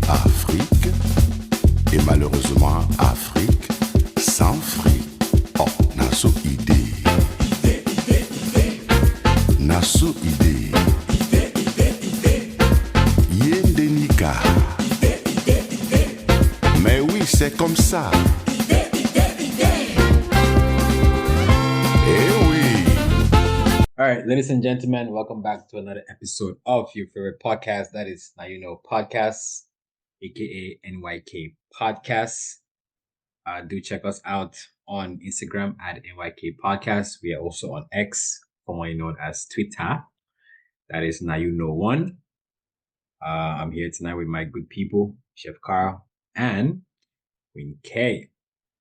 Afrique, et malheureusement Afrique sans fric. Oh, naso idée, naso idée, yendenika. Mais oui, c'est comme ça. Eh oui. All right, ladies and gentlemen, welcome back to another episode of your favorite podcast. That is Now You Know Podcasts, aka NYK Podcasts. Do check us out on Instagram at NYK Podcasts. We are also on X, formerly known as Twitter. That is Now You Know One. I'm here tonight with my good people, Chef Carl and Queen K.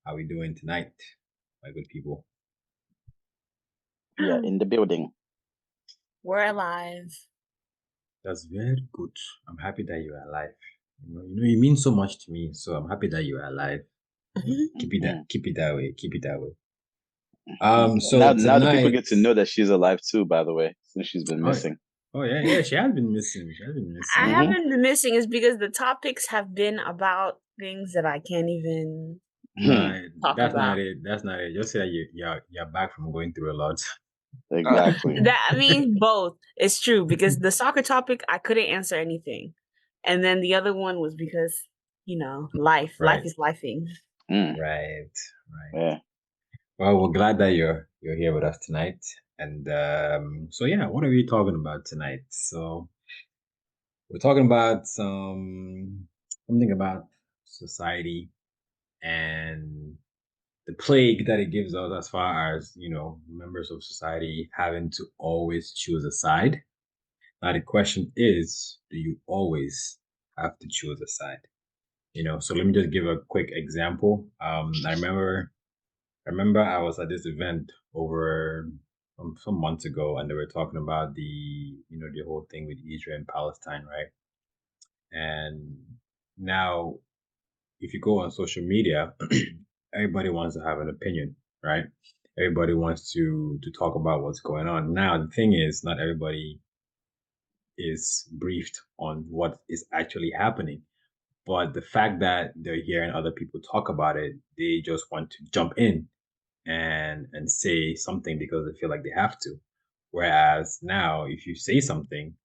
How we doing tonight, my good people? Yeah, in the building. We're alive. That's very good. I'm happy that you're alive. You mean so much to me. So I'm happy that you're alive. Keep it that way. Keep it that way. So now the people tonight- get to know that she's alive too, by the way, since she's been missing. Oh yeah, she has been missing. I haven't been missing is because the topics have been about things that I can't even talk That's about. not it. That's not it. Just say that you're back from going through a lot. Exactly. I mean, both. It's true because the soccer topic, I couldn't answer anything. And then the other one was because, life. Right. Life is lifing. Right. Yeah. Well, we're glad that you're here with us tonight. And so yeah, what are we talking about tonight? So we're talking about something about society and the plague that it gives us as far as, members of society having to always choose a side. Now the question is, do you always have to choose a side? So let me just give a quick example. I remember I was at this event over some months ago, and they were talking about the whole thing with Israel and Palestine, right? And now, if you go on social media, everybody wants to have an opinion, right? Everybody wants to talk about what's going on. Now, the thing is, not everybody is briefed on what is actually happening. But the fact that they're hearing other people talk about it, they just want to jump in and say something because they feel like they have to. Whereas now, if you say something,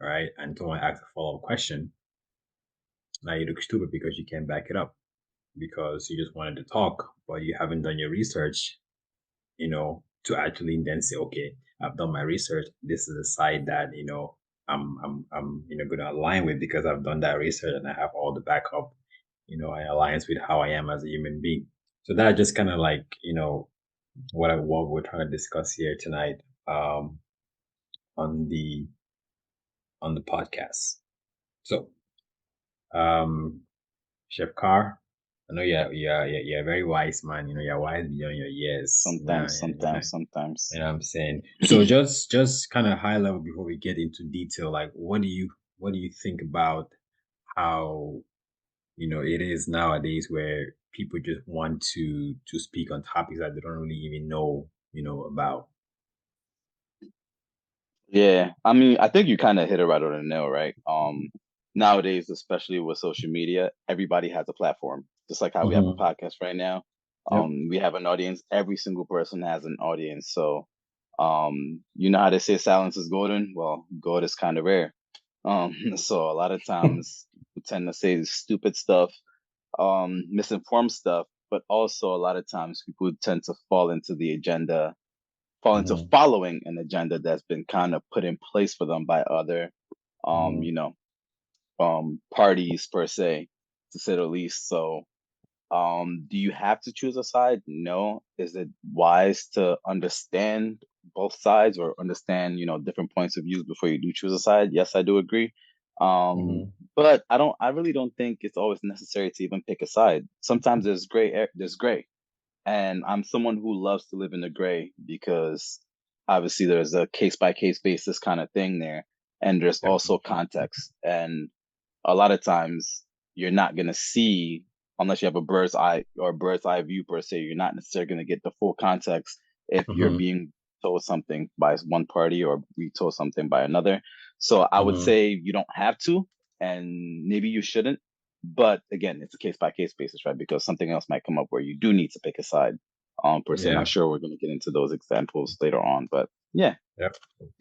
right, and someone asks a follow-up question, now you look stupid because you can't back it up because you just wanted to talk, but you haven't done your research, to actually then say, okay, I've done my research. This is a side that, I'm going to align with because I've done that research and I have all the backup, in alliance with how I am as a human being. So that just kind of like, what we're trying to discuss here tonight, on the podcast. So, Chef Carr, I know you're a very wise man. You're wise beyond your years. Sometimes. You know what I'm saying? So just kind of high level before we get into detail, like what do you think about how it is nowadays where people just want to speak on topics that they don't really even know about? Yeah. I mean, I think you kind of hit it right on the nail, right? Nowadays, especially with social media, everybody has a platform. Just like how we have a podcast right now. Yep. We have an audience. Every single person has an audience. So, you know how they say silence is golden? Well, gold is kind of rare. So a lot of times we tend to say stupid stuff, misinformed stuff, but also a lot of times people tend to fall into following an agenda that's been kind of put in place for them by other, parties per se, to say the least. So, do you have to choose a side? No. Is it wise to understand both sides or understand, different points of views before you do choose a side? Yes, I do agree. But I really don't think it's always necessary to even pick a side. Sometimes there's gray. And I'm someone who loves to live in the gray because obviously there's a case by case basis kind of thing there. And there's also context. And a lot of times you're not going to see, unless you have a bird's eye view per se, you're not necessarily going to get the full context if you're being told something by one party or be told something by another. So I would say you don't have to, and maybe you shouldn't. But again, it's a case by case basis, right? Because something else might come up where you do need to pick a side. Per se. And I'm Yeah. sure we're going to get into those examples later on. But yeah, Yep.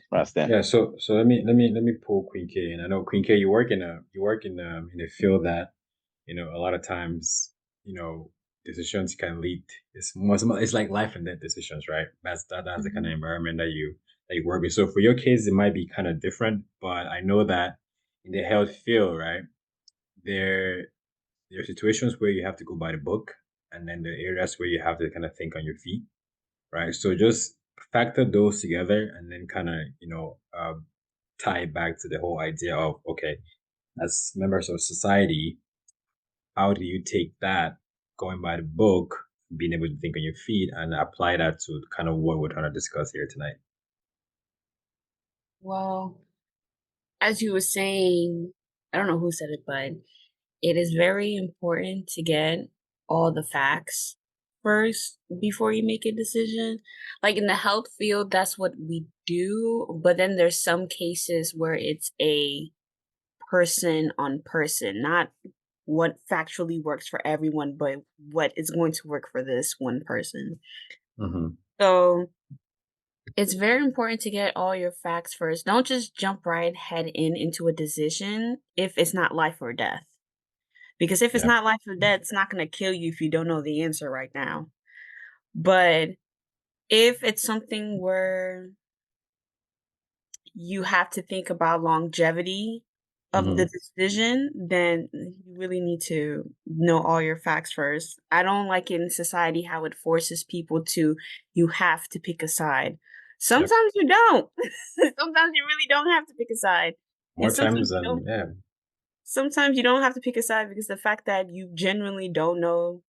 where I stand. Yeah. So let me pull Queen K, and I know Queen K, you work in a field that, a lot of times, decisions can lead. It's like life and death decisions, right? That's the kind of environment that you work with. So for your case, it might be kind of different, but I know that in the health field, right, there there are situations where you have to go by the book, and then the areas where you have to kind of think on your feet, right? So just factor those together, and then kind of tie it back to the whole idea of, okay, as members of society, how do you take that going by the book, being able to think on your feet, and apply that to kind of what we're trying to discuss here tonight? Well, as you were saying, I don't know who said it, but it is very important to get all the facts first before you make a decision. Like in the health field, that's what we do. But then there's some cases where it's a person on person, not what factually works for everyone, but what is going to work for this one person. Mm-hmm. So it's very important to get all your facts first. Don't just jump right head into a decision if it's not life or death. Because if it's Yeah. not life or death, it's not going to kill you if you don't know the answer right now. But if it's something where you have to think about longevity of the Mm-hmm. decision, then you really need to know all your facts first. I don't like in society how it forces people to, you have to pick a side. Yep. Sometimes you don't. Sometimes you really don't have to pick a side. More And times than yeah. sometimes you don't have to pick a side because the fact that you genuinely don't know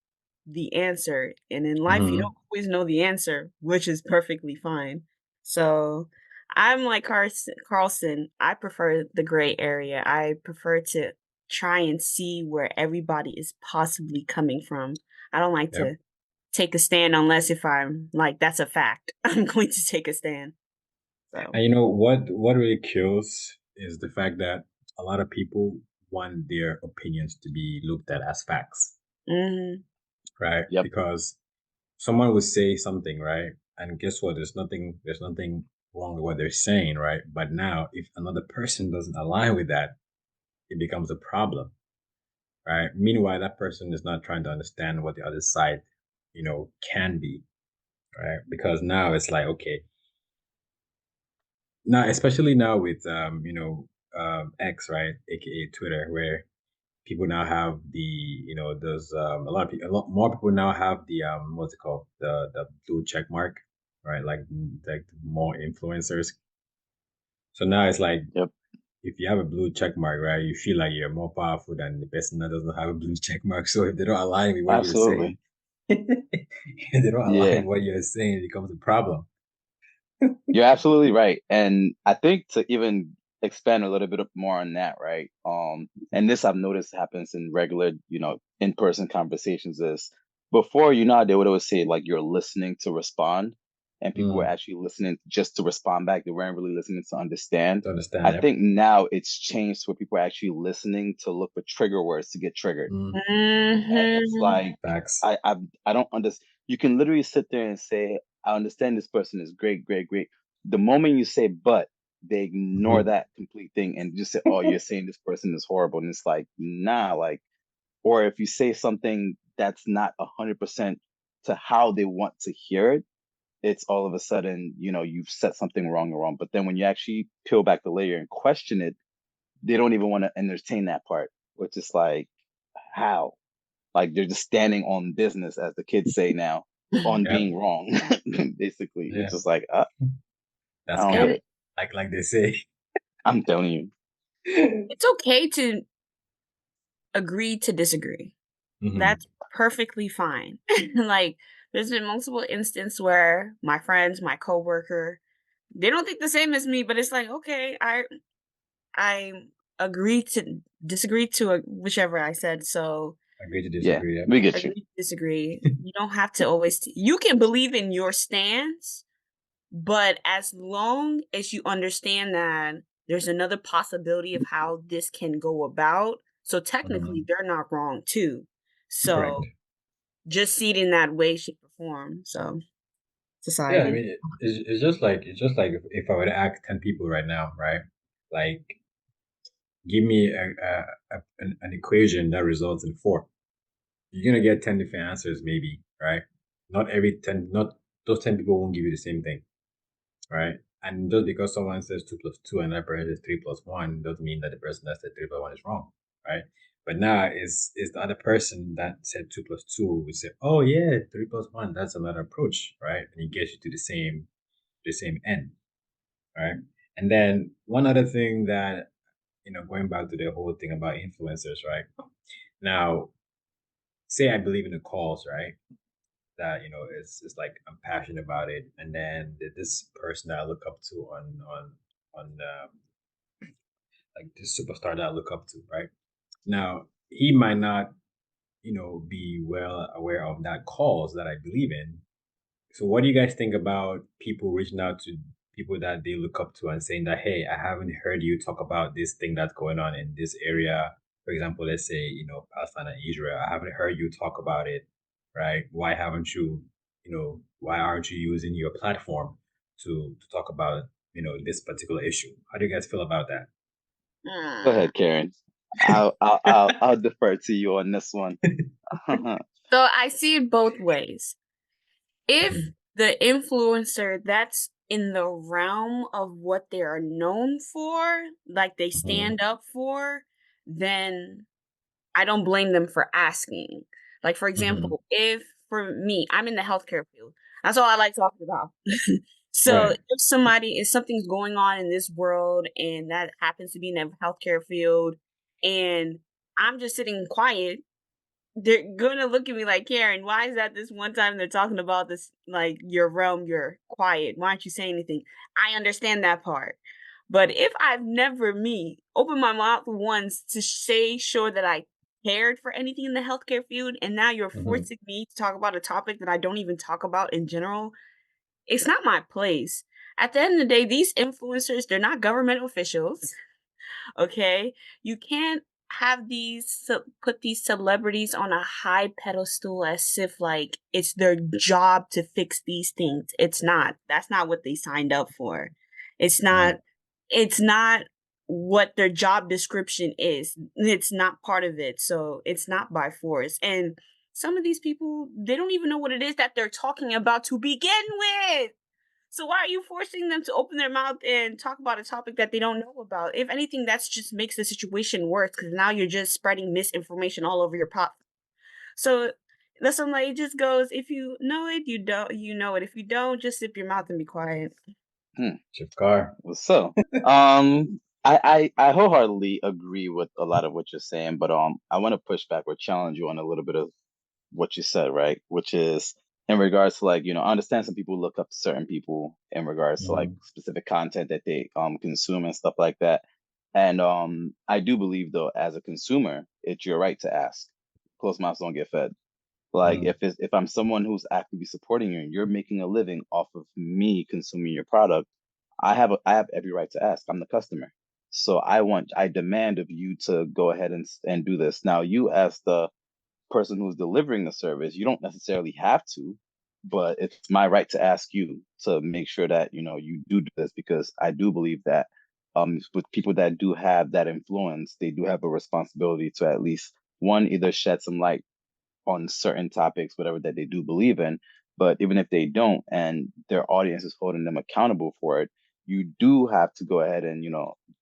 the answer. And in life, you Mm-hmm. don't always know the answer, which is perfectly fine. So I'm like Carlson. I prefer the gray area. I prefer to try and see where everybody is possibly coming from. I don't like Yep. to take a stand unless if I'm like, that's a fact. I'm going to take a stand. So, And you know what really kills is the fact that a lot of people want their opinions to be looked at as facts, mhm. right? Yep. Because someone would say something, right? And guess what? There's nothing wrong with what they're saying, right? But now if another person doesn't align with that, it becomes a problem, right? Meanwhile, that person is not trying to understand what the other side, can be, right? Because now it's like, okay, now especially now with X, right, aka Twitter, where people now have the there's a lot more people now have the what's it called, the blue check mark, right? Like more influencers. So now it's like, Yep. if you have a blue check mark, right, you feel like you're more powerful than the person that doesn't have a blue check mark. So if they don't align with what you're saying, Absolutely. if they don't align Yeah. with what you're saying, it becomes a problem. You're absolutely right. And I think to even expand a little bit more on that, right? And this I've noticed happens in regular, in-person conversations is before, how they would always say like you're listening to respond, and people were Mm, actually listening just to respond back. They weren't really listening to understand. to understand, I yep. think now it's changed where people are actually listening to look for trigger words to get triggered. Mm, And it's Mhm. like facts. I don't understand. You can literally sit there and say, "I understand this person is great, great, great." The moment you say "but," they ignore Mhm. that complete thing and just say, "Oh, you're saying this person is horrible," and it's like, nah, like, or if you say something that's not 100% to how they want to hear it, it's all of a sudden, you've said something wrong or wrong. But then when you actually peel back the layer and question it, they don't even want to entertain that part, which is like, how? Like they're just standing on business, as the kids say now, on Yep. being wrong, basically, Yeah. which is like, I That's don't get cap. And it. Like they say. I'm telling you. it's okay to agree to disagree. Hmm. That's perfectly fine. Like, there's been multiple instances where my friends, my coworker, they don't think the same as me, but it's like, okay, I agree to disagree to whichever I said. So Agree to Yeah, disagree. Yep. we get you. agree to disagree. You don't have to always. You can believe in your stance, but as long as you understand that there's another possibility of how this can go about, So technically, they're not wrong too. Correct. So just see it in that way, shape, or form. So Yeah, I society. mean, it's just like if I were to ask 10 people right now, right? Like, give me an equation that results in four. You're gonna get 10 different answers, maybe, right? Not those 10 people won't give you the same thing, right? And just because someone says 2 plus 2 and that person says 3 plus 1 doesn't mean that the person that said 3 plus 1 is wrong, right? But now is the other person that said 2 plus 2 would say, oh yeah, 3 plus 1, that's another approach, right? And it gets you to the same end, right? And then one other thing that, going back to the whole thing about influencers, right? Now, say I believe in the cause, right? That it's like I'm passionate about it, and then this person that I look up to on like this superstar that I look up to, right? Now he might not be well aware of that cause that I believe in. So what do you guys think about people reaching out to people that they look up to and saying that, hey, I haven't heard you talk about this thing that's going on in this area? For example, let's say, Palestine and Israel. I haven't heard you talk about it, right? Why aren't you using your platform to talk about, this particular issue? How do you guys feel about that? Go Mm. ahead, Karen. I'll defer to you on this one. So I see it both ways. If Mhm, the influencer that's in the realm of what they are known for, like they mhm, stand up for, then I don't blame them for asking. Like, for mhm. example, if for me, I'm in the healthcare field. That's all I like talking about. So Right. if something's going on in this world and that happens to be in the healthcare field and I'm just sitting quiet, they're gonna look at me like, Karen, why is that this one time they're talking about this, like your realm, you're quiet. Why aren't you saying anything? I understand that part. But if I've never opened my mouth once to say sure that I cared for anything in the healthcare field, and now you're Mhm, forcing me to talk about a topic that I don't even talk about in general, it's not my place. At the end of the day, these influencers, they're not government officials. Okay, you can't have put these celebrities on a high pedestal as if like it's their job to fix these things. It's not. That's not what they signed up for. It's right. not. It's not what their job description is. It's not part of it. So it's not by force. And some of these people, they don't even know what it is that they're talking about to begin with. So why are you forcing them to open their mouth and talk about a topic that they don't know about? If anything, that's just makes the situation worse because now you're just spreading misinformation all over your pop. So that's when like it just goes, if you know it, you know it. If you don't, just sip your mouth and be quiet. Hmm. Shifkar. So, I wholeheartedly agree with a lot of what you're saying, but I want to push back or challenge you on a little bit of what you said, right? Which is in regards to like, I understand some people look up to certain people in regards to like Mhm, specific content that they consume and stuff like that. And I do believe though, as a consumer, it's your right to ask. Closed mouths don't get fed. Like mhm, if I'm someone who's actively supporting you and you're making a living off of me consuming your product, I have every right to ask. I'm the customer. So I demand of you to go ahead and do this. Now you as the person who's delivering the service, you don't necessarily have to, but it's my right to ask you to make sure that you do this because I do believe that with people that do have that influence, they do have a responsibility to at least one either shed some light on certain topics, whatever that they do believe in. But even if they don't, and their audience is holding them accountable for it, you do have to go ahead and,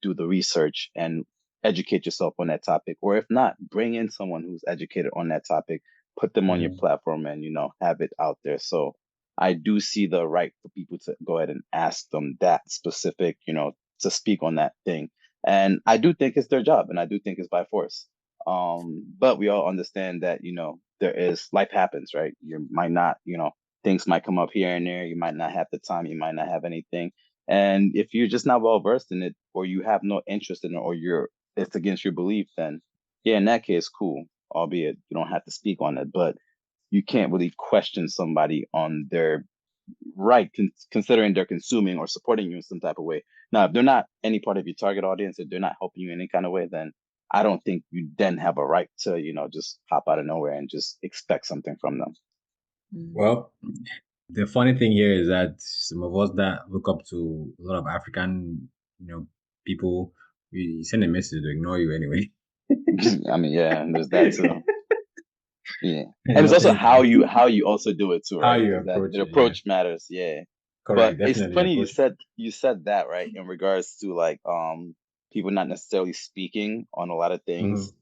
do the research and educate yourself on that topic. Or if not, bring in someone who's educated on that topic, put them on your mhm, platform and, have it out there. So I do see the right for people to go ahead and ask them that specific, to speak on that thing. And I do think it's their job and I do think it's by force. But we all understand that, there is life happens, right? You might not, things might come up here and there. You might not have the time. You might not have anything. And if you're just not well versed in it, or you have no interest in it, or it's against your belief, then yeah, in that case, cool. Albeit you don't have to speak on it, but you can't really question somebody on their right, considering they're consuming or supporting you in some type of way. Now, if they're not any part of your target audience, if they're not helping you in any kind of way, then I don't think you then have a right to, just pop out of nowhere and just expect something from them. Well, the funny thing here is that some of us that look up to a lot of African, people, we send a message to ignore you anyway. I mean, yeah, there's that too. Yeah, And and it's also nothing how you also do it too, how right? you Because that approach the it. Yeah, approach matters. Yeah, but correct. it's Definitely funny you approach. said that, right, in regards to like people not necessarily speaking on a lot of things.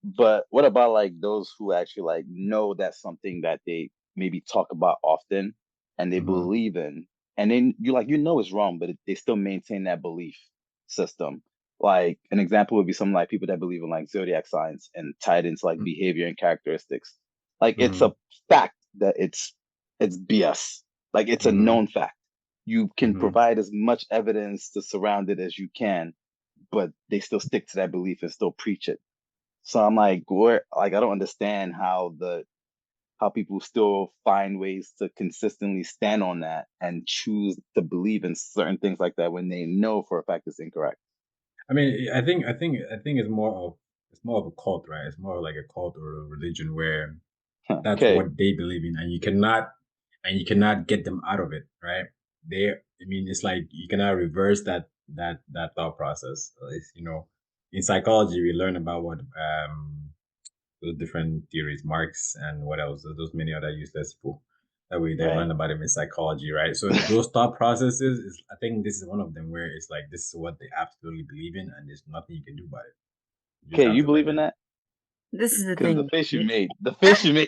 But what about like those who actually like know that's something that they maybe talk about often and they Mm-hmm. believe in, and then it's wrong, but they still maintain that belief system. Like an example would be something like people that believe in like zodiac signs and tied into like behavior and characteristics. Like it's Mm-hmm. a fact that it's BS. Like it's a Mm-hmm. known fact. You can Mm-hmm. provide as much evidence to surround it as you can, but they still stick to that belief and still preach it. So I'm like, I don't understand how people still find ways to consistently stand on that and choose to believe in certain things like that when they know for a fact it's incorrect. I mean, I think it's more of a cult, right? It's more like a cult or a religion where that's Okay, what they believe in, and you cannot get them out of it, right? I mean, it's like you cannot reverse that thought process. It's, in psychology, we learn about what those different theories, Marx and what else, those many other useless people that we then right. learn about them in psychology, right? So those thought processes I think this is one of them where it's like this is what they absolutely believe in, and there's nothing you can do about it. You just Okay, have you to let believe in them. that? This is the Because the thing. face you made,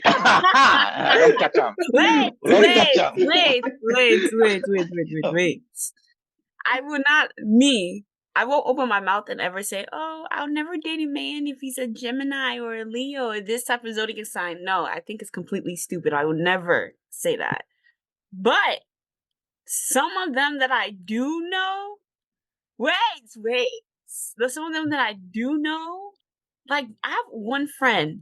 don't catch on, Wait, don't catch wait, on. wait. I will not, me, I won't open my mouth and ever say, oh, I'll never date a man if he's a Gemini or a Leo or this type of zodiac sign. No, I think it's completely stupid. I would never say that. But some of them that I do know, wait. Some of them that I do know, like I have one friend.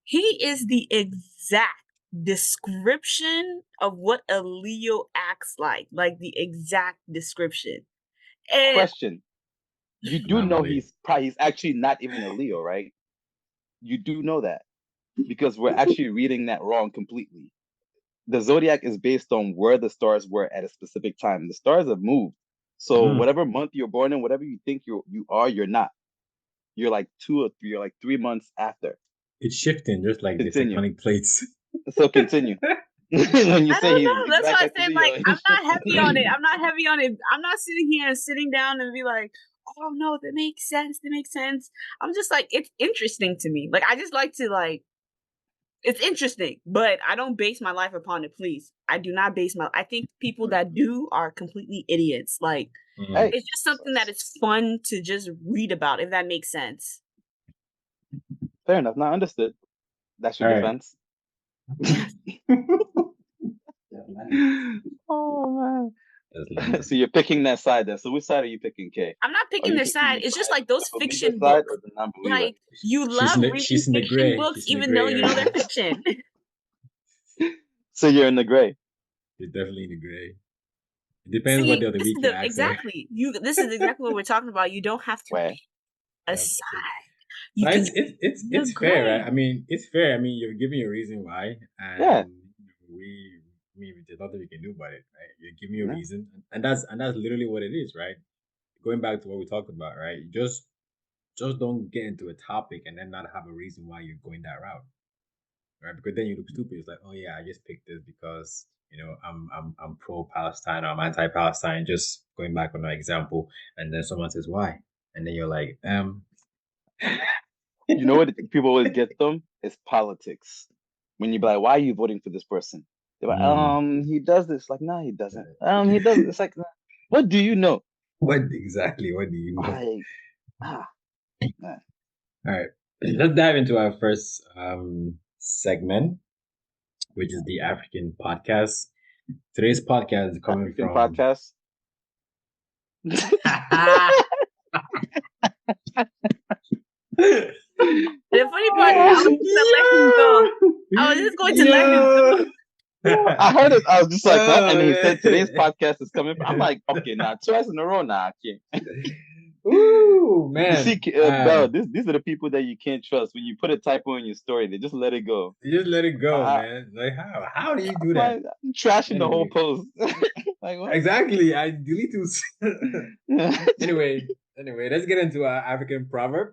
He is the exact description of what a Leo acts like the exact description. And Question: you do know Anomaly. he's actually not even a Leo, right? You do know that because we're actually reading that wrong completely. The zodiac is based on where the stars were at a specific time. The stars have moved, so Mm. whatever month you're born in, whatever you think you're not. You're like 2 or 3, you're like 3 months after. It's shifting just like the Continue. tectonic plates. So continue. When you I say don't he's know. That's why I exact said, Leo, like, I'm not heavy on it. I'm not sitting here and sitting down and be like, oh no, that makes sense. I'm just like, it's interesting to me. Like, I just like to like, it's interesting, but I don't base my life upon it. Please, I do not I think people that do are completely idiots. Like, hey, it's just something that is fun to just read about, if that makes sense. fair enough. Not understood. That's your All right. defense. Oh Just man. landed. So you're picking that side then. So which side are you picking, Kay? I'm not Are picking you their picking side. the It's just side, like the those believer fiction side books. or the non-believer? Like, you love reading She's in the fiction gray. books, She's in the even though gray you know they're area. fiction. So you're in the gray. She's definitely in the gray. It depends what See, day of the this week is you ask her. this is exactly what we're talking about. You don't have to Where? pick a Yeah. side. You No, can it's fair, right? I mean, it's fair. I mean, you're giving a reason why, Yeah. and there's nothing we can do about it, right? You're giving me a Yeah. reason, and that's literally what it is, right? Going back to what we talked about, right? You just don't get into a topic and then not have a reason why you're going that route, right? Because then you look stupid. It's like, oh yeah, I just picked this because I'm pro Palestine or I'm anti Palestine. Just going back on that example, and then someone says why, and then you're like, You know what people always get them? It's politics. When you be like, why are you voting for this person? They're like, mm, he does this. Like, no, he doesn't. He does. It's like, what do you know? what exactly? What do you know? Like, man. All right, let's dive into our first segment, which is the African podcast. Today's podcast is coming African from. podcast. The funny part is, I was just gonna let him go. I was just going to let him go. I heard it. I was just like, huh? And then he said, Oh, today's podcast is coming. I'm like, okay, now twice in a row now. Okay. Ooh, You see, man. Bell, these are the people that you can't trust. When you put a typo in your story, they just let it go. You just let it go, I, man. Like how? How do you do that? I'm trashing the whole Anyway, post. Like what? exactly. I delete it. Anyway, let's get into our African proverb.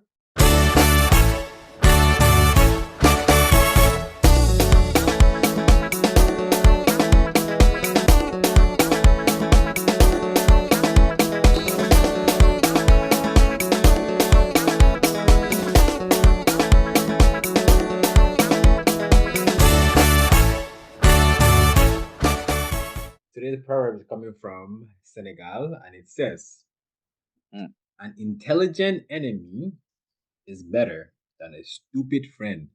Today's proverb is coming from Senegal, and it says, Mm, "An intelligent enemy is better than a stupid friend."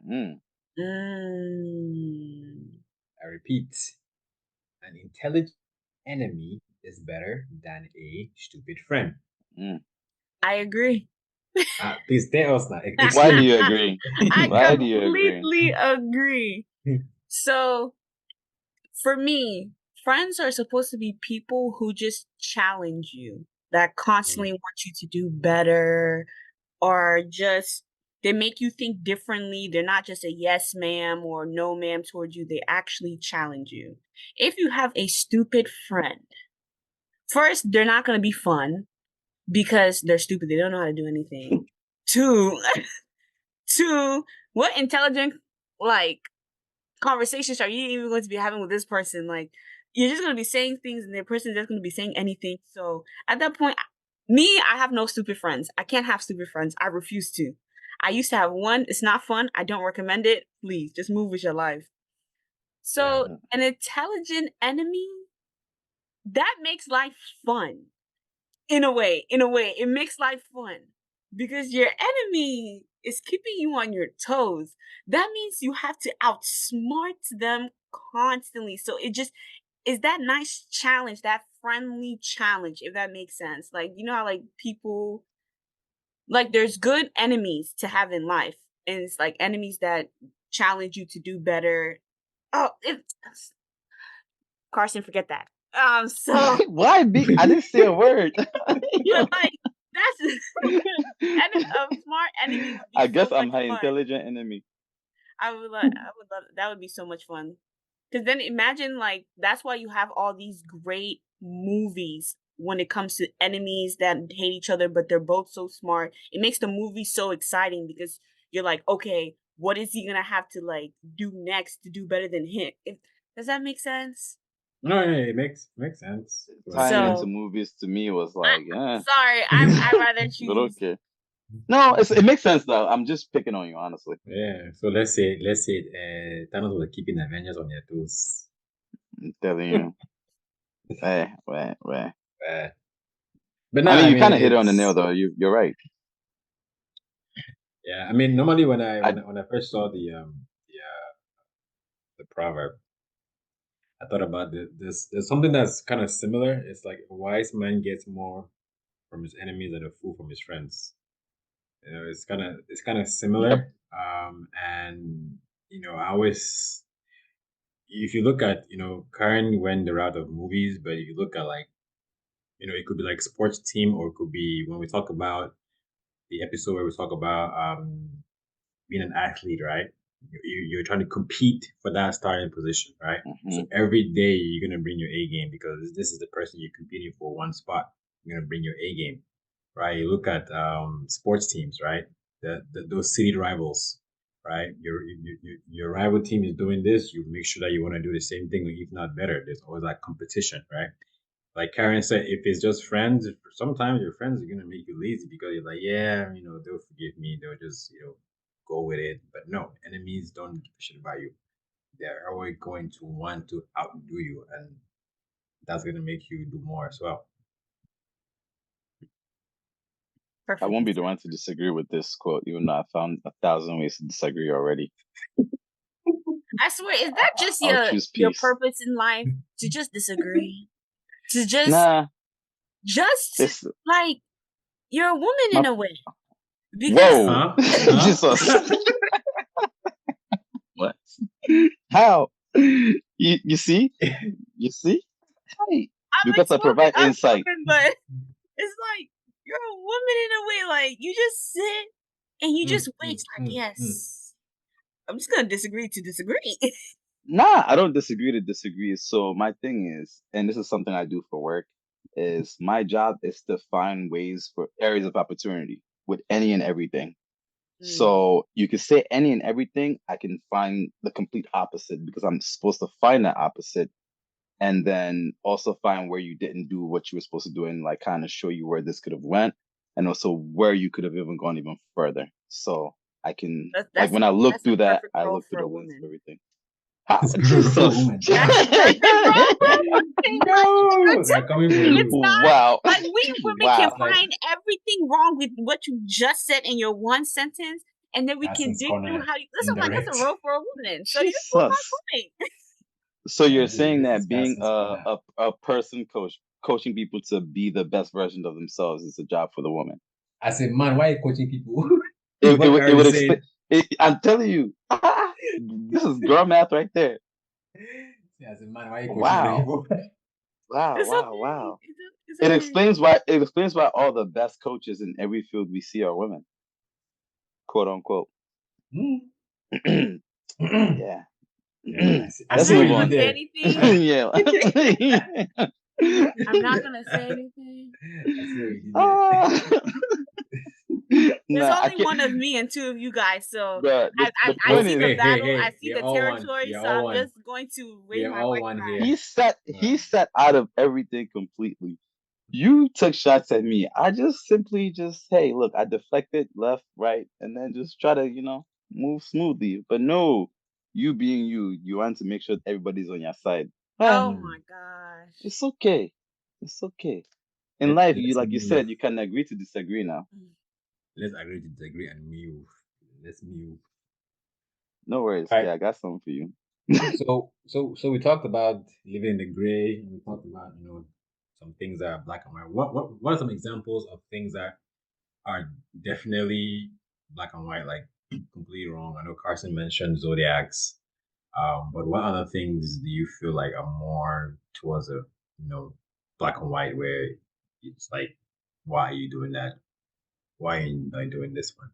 mm, Mm, I repeat, an intelligent enemy is better than a stupid friend. mm. I agree. Please tell us now. Why do Explain. you agree? I Why do you agree? completely agree. So, for me, friends are supposed to be people who just challenge you, that constantly Mm, want you to do better, or just they make you think differently. They're not just a yes ma'am or no ma'am towards you. They actually challenge you. If you have a stupid friend, first, they're not going to be fun because they're stupid. They don't know how to do anything. Two, two, what intelligent like conversations are you even going to be having with this person? Like, you're just going to be saying things and the person is just going to be saying anything. So at that point, I have no stupid friends. I can't have stupid friends. I refuse to. I used to have one. It's not fun. I don't recommend it. Please just move with your life. yeah. So an intelligent enemy, that makes life fun. In a way, it makes life fun because your enemy is keeping you on your toes. That means you have to outsmart them constantly. So it just is that nice challenge, that friendly challenge, if that makes sense. Like, you know how like people like there's good enemies to have in life, and it's like enemies that challenge you to do better. Oh, Carson, forget that. So Why be? I didn't say a word. but like that's a smart enemy would be I so guess I'm much high fun. intelligent enemy. I would love that would be so much fun. Because then imagine like that's why you have all these great movies when it comes to enemies that hate each other, but they're both so smart. It makes the movie so exciting because you're like, okay, what is he gonna have to like do next to do better than him? Does that make sense? No, yeah, it makes sense to an Tying extent. into So movies to me was I like, sorry, I rather but choose. okay. No, it makes sense though. I'm just picking on you, honestly. Yeah. So let's say Thanos was keeping Avengers on their toes. I'm telling you. Wait. Uh, but no, I mean, I you mean kind of hit it on the nail it's though. You're right. yeah. I mean normally when I I when I first saw the proverb, I thought about this. There's something that's kind of similar. It's like a wise man gets more from his enemies than a fool from his friends. You know, it's kind of Yep. similar. And I always, if you look at Karen went the route of movies, but if you look at like it could be like sports team, or it could be when we talk about the episode where we talk about being an athlete, right? You're trying to compete for that starting position, right? So Hmm. every day you're gonna bring your A game because this is the person you're competing for one spot. You're gonna bring your A game, right? You look at sports teams, right? Those city rivals, right? Your rival team is doing this. You make sure that you want to do the same thing, if not better. There's always that competition, right? Like Karen said, if it's just friends, sometimes your friends are gonna make you lazy because you're like, yeah, they'll forgive me. They'll just, go with it. But no, enemies don't give a shit about you. They're always going to want to outdo you, and that's gonna make you do more as well. I won't Perfectly be the said. one to disagree with this quote, even though I found 1,000 ways to disagree already. I swear, is that just I'll your choose your peace. purpose in life to just disagree? To Nah, just it's like you're a woman in my a way because whoa, Huh? Huh? Jesus. What? How? You see? You see? Hey, I like because I spoken provide insight. unspoken, but it's like like you just sit and you just wait. It's like, mm. yes, I'm just gonna disagree to disagree. Nah, I don't disagree to disagree. So my thing is, and this is something I do for work, is my job is to find ways for areas of opportunity with any and everything. Mm. So you can say any and everything, I can find the complete opposite because I'm supposed to find that opposite and then also find where you didn't do what you were supposed to do and like kind of show you where this could have went and also where you could have even gone even further. So I can like when I look That's the through that, perfect I role look through for the a lens of woman. everything. How? It's a beautiful Jesus. woman. That's the perfect role for a woman. No, they're coming for It's you. not Wow. like we women can Wow. It's like find everything wrong with what you just said in your one sentence, and then we can Carson's dig through corner how you. Listen, I'm like, that's a indirect. role for a woman. So you just proved Jesus. my point. So you're This saying is that being Carson's corner. a person coaching people to be the best version of themselves is a job for the woman. As a man, why are you coaching people? It What would it Karen would said. explain. I'm telling you, this is girl math right there. As a man, why are you coaching other Wow, people? wow, It's wow, okay. wow. It's It okay. explains why all the best coaches in every field we see are women, quote unquote. Mm. Yeah. I Let's see I'm what not move you on. did gonna say there. anything. Yeah. I'm not gonna say anything. I see what you did there. There's Nah, I only can't. one of me and two of you guys, so But the I point No, see is, the hey, hey, battle, I hey. see We are the all one. territory, We are so all I'm one. just going to We wave are my all white one flag. here. he set out of everything completely. You took shots at me. I just simply just, hey, look, I deflected left, right, and then just try to, move smoothly. But no, you being you, you want to make sure everybody's on your side. Ah, Oh Mm. my gosh. it's okay. It's okay. In life, you Let's like you move. said, you can agree to disagree now. Let's agree to disagree and move. Let's move. No worries. All right. Yeah, I got something for you. So we talked about living in the gray, and we talked about some things that are black and white. What are some examples of things that are definitely black and white, like completely wrong? I know Carson mentioned zodiacs, but what other things do you feel like are more towards a black and white, where it's like, why are you doing that? Why are you not doing this one?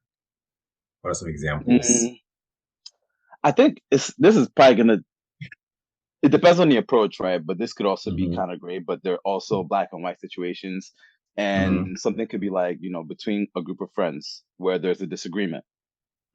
What are some examples? Mm, I think this is probably gonna. It depends on the approach, right? But this could also be Mm-hmm. kind of gray. But there are also black and white situations, Mm-hmm. and something could be like between a group of friends where there's a disagreement.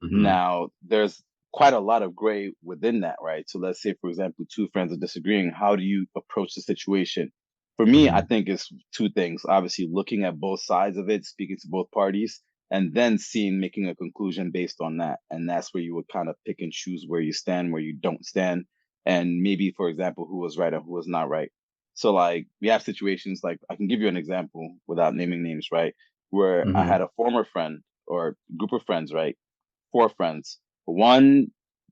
Mm-hmm. Now, there's quite a lot of gray within that, right? So let's say, for example, two friends are disagreeing. How do you approach the situation? For me, I Mm-hmm. think it's two things. Obviously, looking at both sides of it, speaking to both parties, and then making a conclusion based on that. And that's where you would kind of pick and choose where you stand, where you don't stand, and maybe, for example, who was right and who was not right. So, like, we have situations like I can give you an example without naming names, right? Where I Mm-hmm. had a former friend or group of friends, right? Four friends. One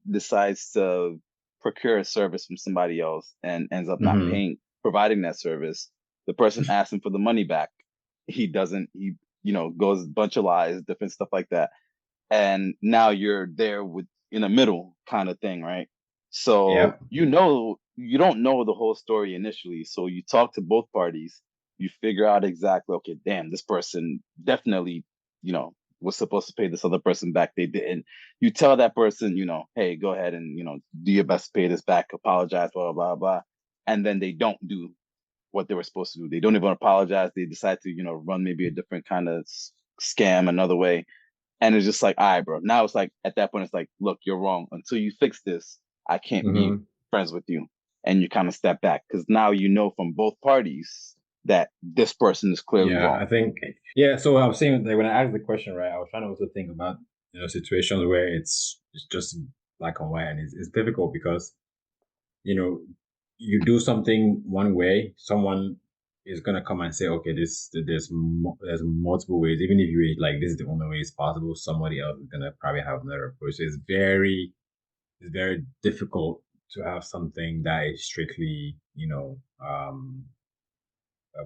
decides to procure a service from somebody else and ends up not Mm-hmm. providing that service. The person asks him for the money back. He doesn't, goes a bunch of lies, different stuff like that. And now you're there in the middle kind of thing, right? So, Yep. you don't know the whole story initially. So you talk to both parties, you figure out exactly, okay, damn, this person definitely, was supposed to pay this other person back. They didn't. You tell that person, hey, go ahead and, do your best to pay this back, apologize, blah, blah, blah, blah. And then they don't do what they were supposed to do. They don't even apologize. They decide to, run maybe a different kind of scam another way. And it's just like, all right, bro. Now it's like at that point, it's like, look, you're wrong. Until you fix this, I can't be Mm-hmm. friends with you. And you kind of step back because now you know from both parties that this person is clearly Yeah, wrong. I think So I was saying, like, when I asked the question, right, I was trying to also think about situations where it's just black and white, and it's difficult because you know you do something one way, someone is gonna come and say, okay, there's multiple ways. Even if you like this is the only way it's possible, somebody else is gonna probably have another approach. So it's very difficult to have something that is strictly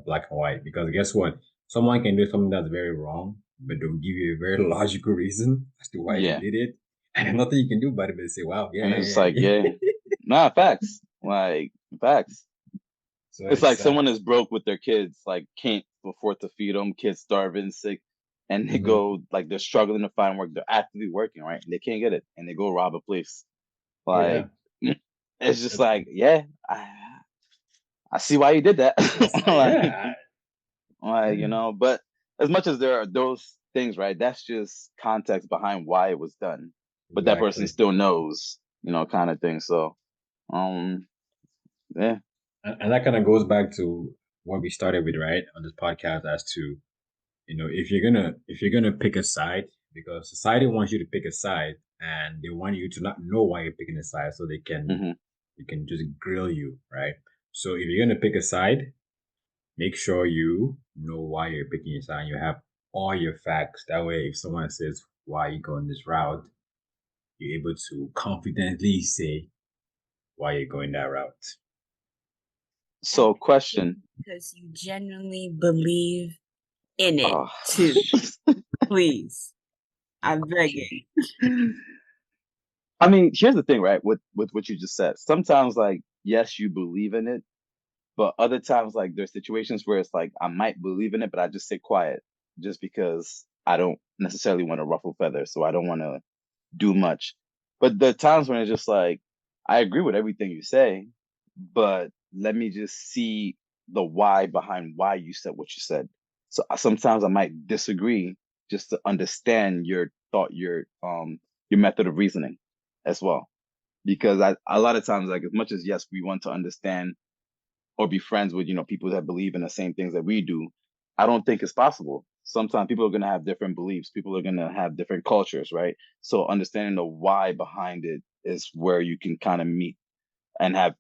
black and white, because guess what? Someone can do something that's very wrong, but they'll give you a very logical reason as to why they Yeah. did it, and there's nothing you can do about it. But they say, "Wow, yeah, And yeah, it's yeah, like, yeah." yeah, nah, facts. Like, facts. So It's like it's someone is broke with their kids, like can't afford to feed them, kids starving, sick. and they go like they're struggling to find work. They're actively working, right? And they can't get it, and they go rob a place. Oh yeah. Like it's just That's- like, yeah, I see why you did that. yeah. Like, Yeah. but as much as there are those things, right? That's just context behind why it was done. But that person Exactly. still knows, kind of thing. So, um, yeah. And that kind of goes back to what we started with, right, on this podcast, as to, if you're gonna pick a side, because society wants you to pick a side, and they want you to not know why you're picking a side, so hmm they can just grill you, right? So if you're gonna pick a side, make sure you know why you're picking a side. You have all your facts. That way, if someone says why you going this route, you're able to confidently say why you're going that route. So, question. Because you genuinely believe in it Oh, too. Please. I'm begging. I mean, here's the thing, right? With what you just said. Sometimes, like, yes, you believe in it, but other times, like, there's situations where it's like I might believe in it, but I just sit quiet just because I don't necessarily want to ruffle feathers, so I don't want to do much. But the times when it's just like, I agree with everything you say, but let me just see the why behind why you said what you said. So sometimes I might disagree just to understand your thought, your method of reasoning as well. Because a lot of times, like, as much as yes, we want to understand or be friends with, people that believe in the same things that we do, I don't think it's possible. Sometimes people are going to have different beliefs. People are going to have different cultures, right? So understanding the why behind it is where you can kind of meet and have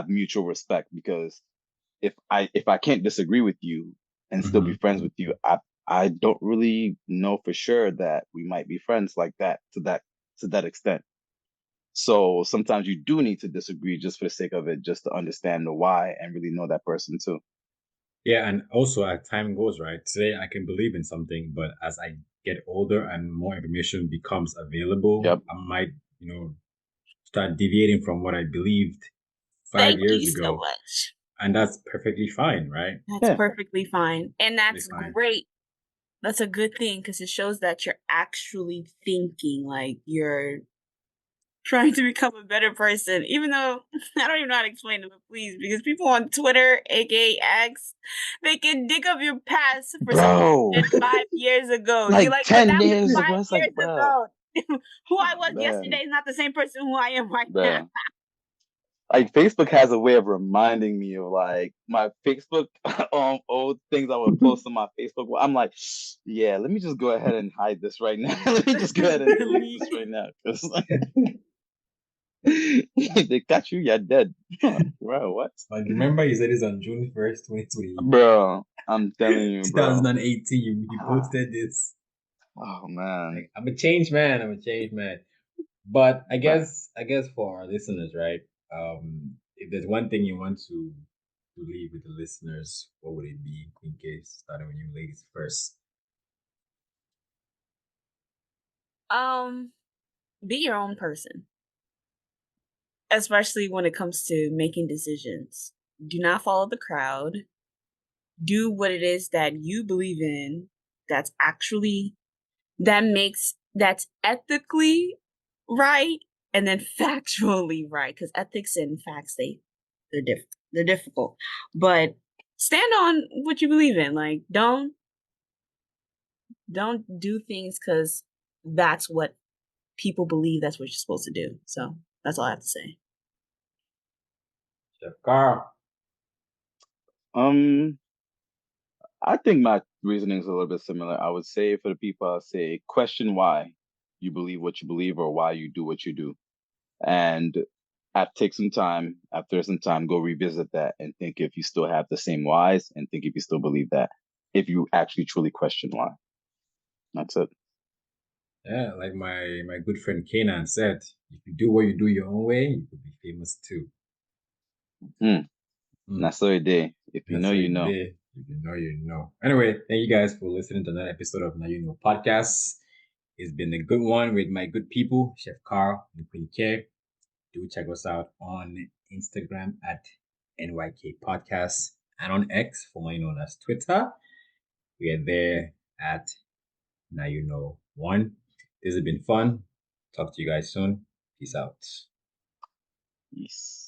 mutual respect. Because if I can't disagree with you and still be Mhm. friends with you, I don't really know for sure that we might be friends like that to that extent. So sometimes you do need to disagree just for the sake of it, just to understand the why and really know that person too. Yeah, and also as time goes, right? Today I can believe in something, but as I get older and more information becomes available, Yep. I might, start deviating from what I believed five Thank you years so ago. much. And that's perfectly fine, right? That's Yeah. perfectly fine. And Perfectly that's fine. great. That's a good thing because it shows that you're actually thinking, like you're trying to become a better person. Even though I don't even know how to explain it, but please, because people on Twitter, aka X, they can dig up your past for something you Bro, did 5 years ago. You're like like, but 10 that was years ago, five it's like, years bro, ago. Who I was yesterday man, is not the same person who I am right now. bro. Like Facebook has a way of reminding me of like my Facebook old things I would post on my Facebook. I'm like, yeah, let me just go ahead and hide this right now. Let me just go ahead and delete this Delete. right now because they got you, you're dead. Bro, what? Like, remember you said this on June 1st, 2020, Bro, I'm telling you, bro. 2018, you Ah, posted this. oh man, Like, I'm a changed man. I'm a changed man. But I bro. guess I guess for our listeners, right? If there's one thing you want to leave with the listeners, what would it be? In case starting with you ladies first. Um, be your own person, especially when it comes to making decisions. Do not follow the crowd. Do what it is that you believe in that's actually that's ethically right and then factually right, because ethics and facts they're difficult, but stand on what you believe in. Like don't do things because that's what people believe that's what you're supposed to do. So that's all I have to say. Chef Carl. Um, I think my reasoning is a little bit similar. I would say for the people, I'll say question why you believe what you believe or why you do what you do. And take some time, after some time, go revisit that and think if you still have the same whys and think if you still believe that, if you actually truly question why. That's it. Yeah, like my good friend Kanan said, if you do what you do your own way, you could be famous too. Hmm. Hmm. That's the day. If you That's know, how you you know. did. If you know, you know. Anyway, thank you guys for listening to another episode of Now You Know podcast. It's been a good one with my good people, Chef Carl and Queen K. Do check us out on Instagram at NYK Podcast and on X, formerly known as Twitter. We are there at Now You Know One. This has been fun. Talk to you guys soon. Peace out. Peace.